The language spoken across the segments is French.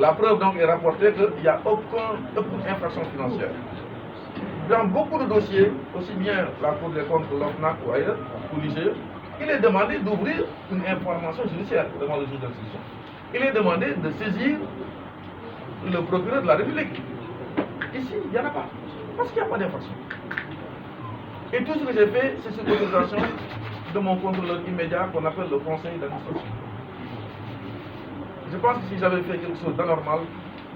La preuve donc est rapportée qu'il n'y a aucune infraction financière. Dans beaucoup de dossiers, aussi bien la Cour des comptes que l'OFNAC ou ailleurs, ou l'IGE, il est demandé d'ouvrir une information judiciaire devant le juge d'instruction. Il est demandé de saisir le procureur de la République. Ici, il n'y en a pas, parce qu'il n'y a pas d'infraction. Et tout ce que j'ai fait, c'est sur autorisation de mon contrôleur immédiat qu'on appelle le conseil d'administration. Je pense que si j'avais fait quelque chose d'anormal,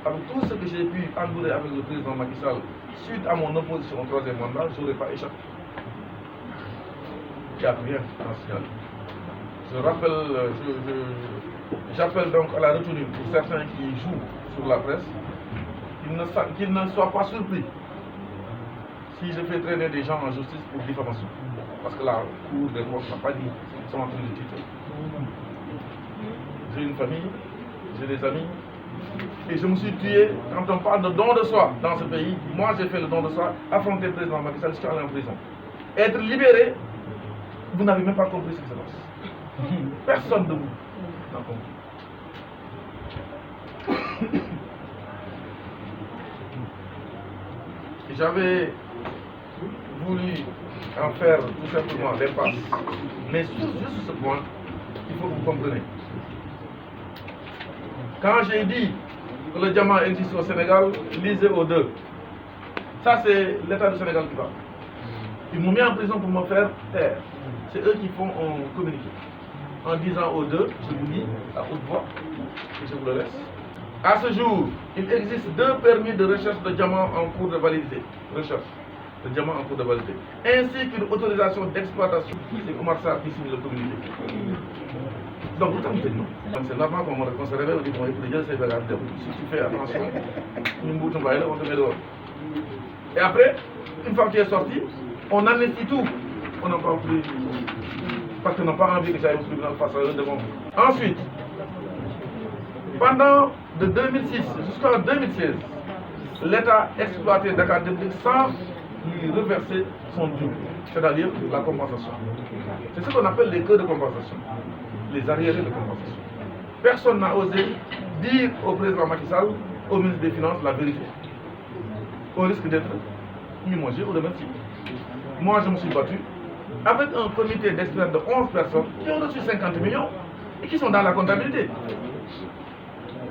avec tout ce que j'ai pu endourer avec le président Macky Sall, suite à mon opposition au troisième mandat, je n'aurais pas échappé. Il n'y a rien à signaler. Je rappelle, j'appelle donc à la retenue pour certains qui jouent sur la presse, qu'ils ne soient pas surpris si je fais traîner des gens en justice pour diffamation. Parce que la Cour des comptes n'a pas dit qu'ils sont en train de titrer. J'ai une famille, j'ai des amis, et je me suis tué quand on parle de don de soi dans ce pays. Moi j'ai fait le don de soi, affronter le président Macky Sall, je suis allé en prison. Être libéré, vous n'avez même pas compris ce qui se passe. Personne de vous n'a compris. J'avais voulu en faire tout simplement l'impasse. Mais sur juste ce point, il faut que vous compreniez. Quand j'ai dit que le diamant existe au Sénégal, lisez aux deux. Ça, c'est l'État du Sénégal qui parle. Ils m'ont mis en prison pour me faire taire. C'est eux qui font un communiqué. En disant aux deux, je vous dis à haute voix, et je vous le laisse. À ce jour, il existe 2 permis de recherche de diamants en cours de validité. Recherche de diamants en cours de validité. Ainsi qu'une autorisation d'exploitation. C'est Omar Sarr qui signe le communiqué. Donc, vous t'en non. Donc, c'est normal qu'on se réveille, on dit, bon, écoute, Dieu, c'est grave. Si tu fais attention, on te met dehors. Et après, une fois que tu es sorti, on amnistie tout. On n'en parle plus. Parce qu'on n'a pas envie que j'aille au tribunal face à eux devant vous. Ensuite, pendant de 2006 jusqu'en 2016, l'État exploitait Dakar Dem Dikk sans lui reverser son dû, c'est-à-dire la compensation. C'est ce qu'on appelle les queues de compensation, les arriérés de compensation. Personne n'a osé dire au président Macky Sall, au ministre des Finances, la vérité. Au risque d'être limogé ou remercié. Moi, je me suis battu avec un comité d'experts de 11 personnes qui ont reçu 50 millions et qui sont dans la comptabilité.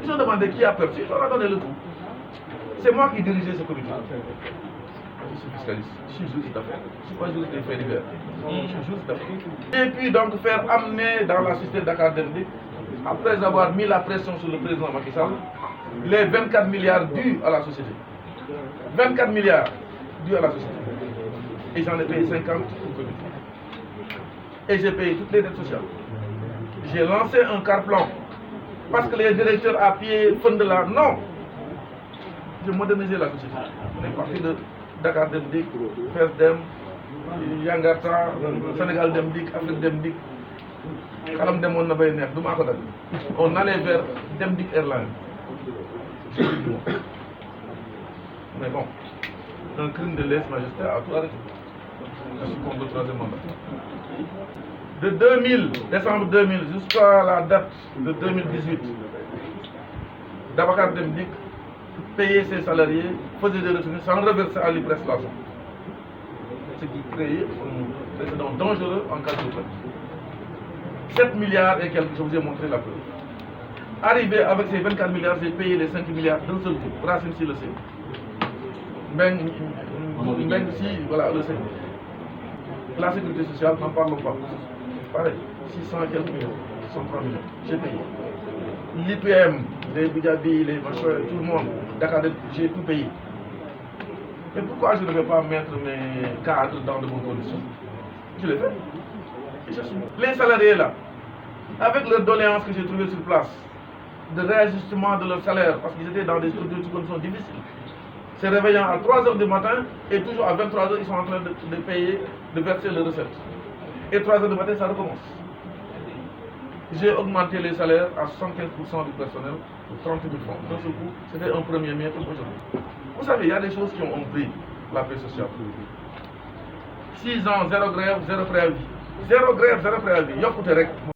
Ils ont demandé qui a perçu, on a donné le tout. C'est moi qui dirigeais ce comité. Je suis fiscaliste, je suis juge d'affaires. Je ne suis pas juge des faits divers. Je suis juge d'affaires. Et puis donc faire amener dans la société Dakar Dem Dikk, après avoir mis la pression sur le président Macky Sall, les 24 milliards dus à la société. 24 milliards dus à la société. Et j'en ai payé 50 au comité. Et j'ai payé toutes les dettes sociales. J'ai lancé un car-plan. Parce que les directeurs à pied font de la... Non. J'ai modernisé la société. On est parti de Dakar Dem Dikk, FESDEM, Yangarta, Sénégal Dem Dikk, Afrique Dem Dikk. On allait vers Dem Dikk Airlines. Mais bon, un crime de lèse-majesté a tout arrêté. Je suis contre le troisième mandat. De 2000, décembre 2000 jusqu'à la date de 2018, Dakar Dem Dikk payait ses salariés, faisait des retenues sans reverser à l'IPRES l'argent. Ce qui créait un précédent dangereux en cas de retraite. 7 milliards et quelques, je vous ai montré la preuve. Arrivé avec ces 24 milliards, j'ai payé les 5 milliards d'un seul coup. Racine si le sait. Même si, voilà, le sait. La sécurité sociale, n'en parlons pas. Pareil, 600 et quelques millions, 103 millions, j'ai payé. L'IPM, les Bidjabi, les machins, tout le monde, Dakar, j'ai tout payé. Mais pourquoi je ne vais pas mettre mes cadres dans de bonnes conditions? Je l'ai fait. Et je suis. Les salariés là, avec leurs doléances que j'ai trouvées sur place, de réajustement de leur salaire, parce qu'ils étaient dans des conditions difficiles, se réveillant à 3h du matin et toujours à 23h, ils sont en train de payer, de verser les recettes. Et 3h du matin, ça recommence. J'ai augmenté les salaires à 75% du personnel pour 30 000 francs. D'un seul coup, c'était un 1er mai pour aujourd'hui. Vous savez, il y a des choses qui ont pris la paix sociale. 6 ans, 0 grève, 0 préavis. 0 grève, 0 préavis.